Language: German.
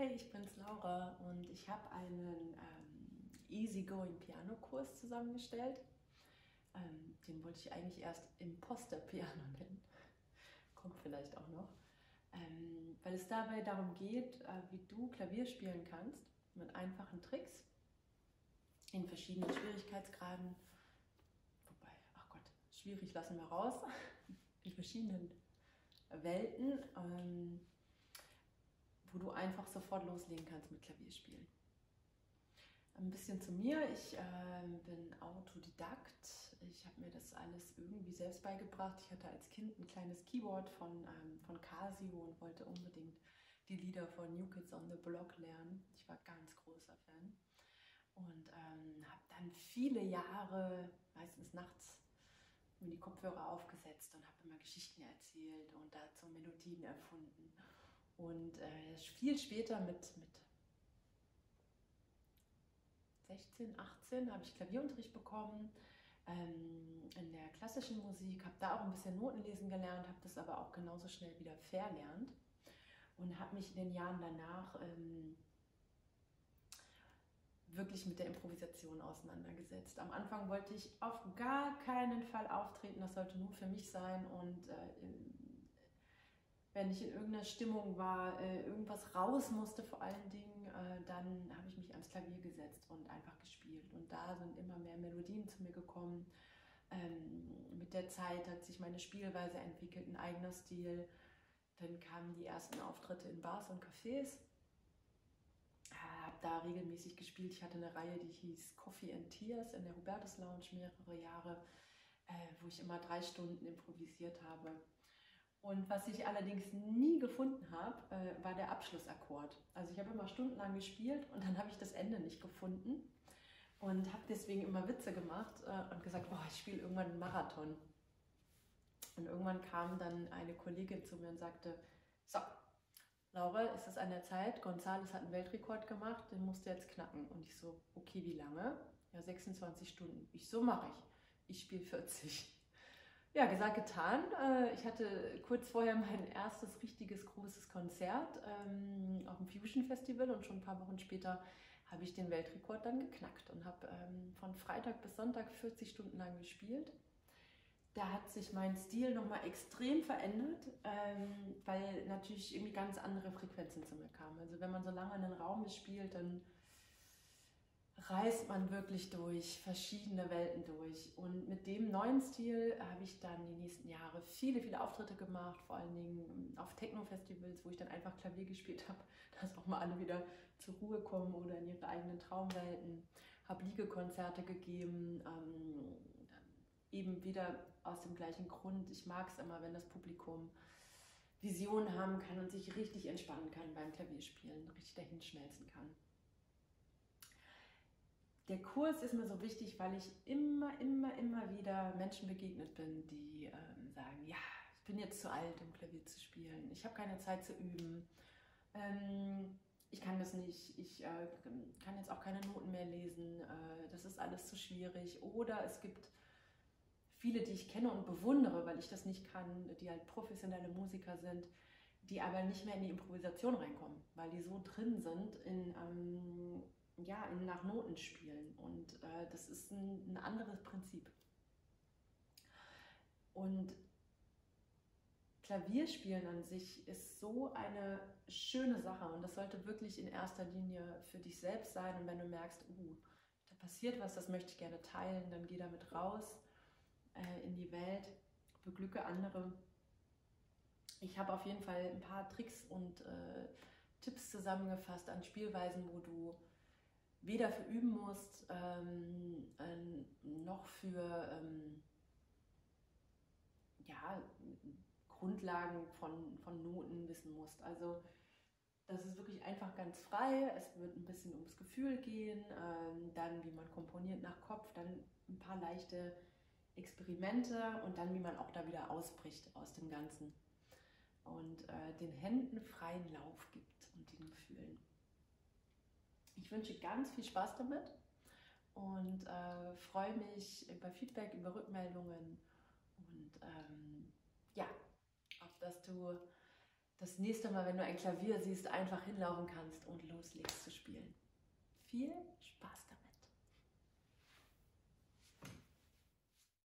Hi, ich bin's Laura und ich habe einen Easygoing Piano-Kurs zusammengestellt. Den wollte ich eigentlich erst Imposter-Piano nennen, kommt vielleicht auch noch, weil es dabei darum geht, wie du Klavier spielen kannst mit einfachen Tricks in verschiedenen Schwierigkeitsgraden. Wobei, ach Gott, schwierig lassen wir raus, in verschiedenen Welten. Wo du einfach sofort loslegen kannst mit Klavierspielen. Ein bisschen zu mir, ich bin Autodidakt, ich habe mir das alles irgendwie selbst beigebracht. Ich hatte als Kind ein kleines Keyboard von Casio und wollte unbedingt die Lieder von New Kids on the Block lernen. Ich war ganz großer Fan und habe dann viele Jahre, meistens nachts, mir die Kopfhörer aufgesetzt und habe immer Geschichten erzählt und dazu Melodien erfunden. Und viel später mit 16, 18 habe ich Klavierunterricht bekommen in der klassischen Musik, habe da auch ein bisschen Notenlesen gelernt, habe das aber auch genauso schnell wieder verlernt und habe mich in den Jahren danach wirklich mit der Improvisation auseinandergesetzt. Am Anfang wollte ich auf gar keinen Fall auftreten, das sollte nur für mich sein und wenn ich in irgendeiner Stimmung war, irgendwas raus musste vor allen Dingen, dann habe ich mich ans Klavier gesetzt und einfach gespielt. Und da sind immer mehr Melodien zu mir gekommen. Mit der Zeit hat sich meine Spielweise entwickelt, ein eigener Stil. Dann kamen die ersten Auftritte in Bars und Cafés. Habe da regelmäßig gespielt. Ich hatte eine Reihe, die hieß Coffee and Tears in der Hubertus Lounge mehrere Jahre, wo ich immer 3 Stunden improvisiert habe. Und was ich allerdings nie gefunden habe, war der Abschlussakkord. Also ich habe immer stundenlang gespielt und dann habe ich das Ende nicht gefunden und habe deswegen immer Witze gemacht und gesagt, boah, ich spiele irgendwann einen Marathon. Und irgendwann kam dann eine Kollegin zu mir und sagte, so, Laura, ist es an der Zeit, González hat einen Weltrekord gemacht, den musst du jetzt knacken. Und ich so, okay, wie lange? Ja, 26 Stunden. Ich so, mache ich. Ich spiele 40. Ja, gesagt, getan. Ich hatte kurz vorher mein erstes richtiges großes Konzert auf dem Fusion Festival und schon ein paar Wochen später habe ich den Weltrekord dann geknackt und habe von Freitag bis Sonntag 40 Stunden lang gespielt. Da hat sich mein Stil nochmal extrem verändert, weil natürlich irgendwie ganz andere Frequenzen zu mir kamen. Also wenn man so lange in einem Raum spielt, dann reist man wirklich durch verschiedene Welten durch. Und mit dem neuen Stil habe ich dann die nächsten Jahre viele Auftritte gemacht, vor allen Dingen auf Techno-Festivals, wo ich dann einfach Klavier gespielt habe, dass auch mal alle wieder zur Ruhe kommen oder in ihre eigenen Traumwelten. Habe Liegekonzerte gegeben, eben wieder aus dem gleichen Grund. Ich mag es immer, wenn das Publikum Visionen haben kann und sich richtig entspannen kann beim Klavierspielen, richtig dahinschmelzen kann. Der Kurs ist mir so wichtig, weil ich immer wieder Menschen begegnet bin, die sagen, ja, ich bin jetzt zu alt, um Klavier zu spielen. Ich habe keine Zeit zu üben. Ich kann das nicht. Ich kann jetzt auch keine Noten mehr lesen. Das ist alles zu schwierig. Oder es gibt viele, die ich kenne und bewundere, weil ich das nicht kann, die halt professionelle Musiker sind, die aber nicht mehr in die Improvisation reinkommen, weil die so drin sind in nach Noten spielen und das ist ein anderes Prinzip. Und Klavierspielen an sich ist so eine schöne Sache und das sollte wirklich in erster Linie für dich selbst sein. Und wenn du merkst, da passiert was, das möchte ich gerne teilen, dann geh damit raus in die Welt, beglücke andere. Ich habe auf jeden Fall ein paar Tricks und Tipps zusammengefasst an Spielweisen, wo du weder für üben musst, noch für Grundlagen von Noten wissen musst. Also das ist wirklich einfach ganz frei. Es wird ein bisschen ums Gefühl gehen, dann wie man komponiert nach Kopf, dann ein paar leichte Experimente und dann wie man auch da wieder ausbricht aus dem Ganzen und den Händen freien Lauf gibt und den Gefühlen. Ich wünsche ganz viel Spaß damit und freue mich über Feedback, über Rückmeldungen und auf dass du das nächste Mal, wenn du ein Klavier siehst, einfach hinlaufen kannst und loslegst zu spielen. Viel Spaß dabei!